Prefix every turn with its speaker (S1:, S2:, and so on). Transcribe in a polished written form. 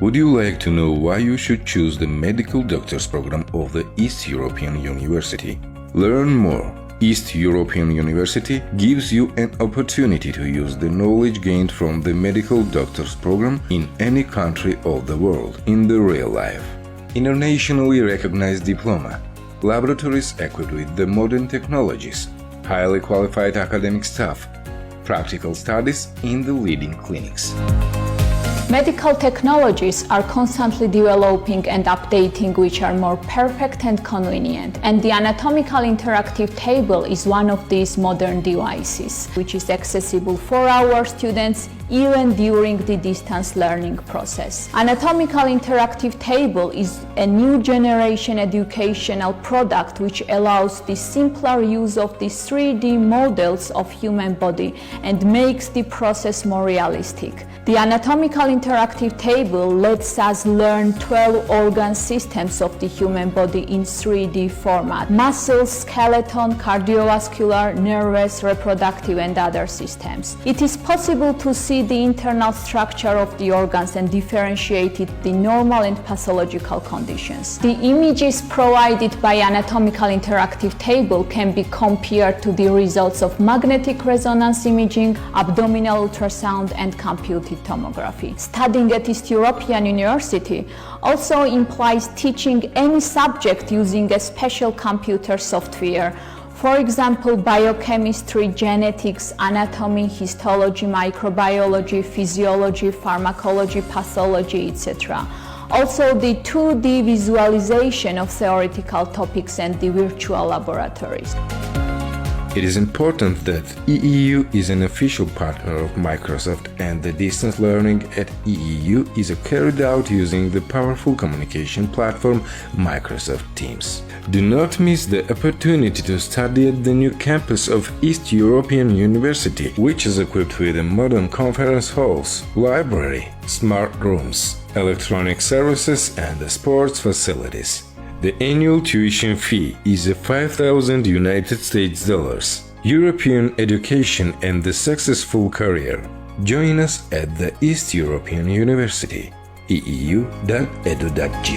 S1: Would you like to know why you should choose the medical doctors program of the East European University? Learn more. East European University gives you an opportunity to use the knowledge gained from the medical doctors program in any country of the world in the real life. Internationally recognized diploma, laboratories equipped with the modern technologies, highly qualified academic staff, practical studies in the leading clinics.
S2: Medical technologies are constantly developing and updating, which are more perfect and convenient. And the anatomical interactive table is one of these modern devices, which is accessible for our students even during the distance learning process. Anatomical interactive table is a new generation educational product which allows the simpler use of the 3D models of human body and makes the process more realistic. The anatomical interactive table lets us learn 12 organ systems of the human body in 3D format: muscles, skeleton, cardiovascular, nervous, reproductive, and other systems. It is possible to see the internal structure of the organs and differentiate the normal and pathological conditions. The images provided by anatomical interactive table can be compared to the results of magnetic resonance imaging, abdominal ultrasound, and computed tomography. Studying at East European University also implies teaching any subject using a special computer software. For example, biochemistry, genetics, anatomy, histology, microbiology, physiology, pharmacology, pathology, etc. Also, the 2D visualization of theoretical topics and the virtual laboratories.
S1: It is important that EEU is an official partner of Microsoft, and the distance learning at EEU is carried out using the powerful communication platform Microsoft Teams. Do not miss the opportunity to study at the new campus of East European University, which is equipped with modern conference halls, library, smart rooms, electronic services, and sports facilities. The annual tuition fee is $5,000 United States dollars. European education and the successful career. Join us at the East European University, eeu.edu.g.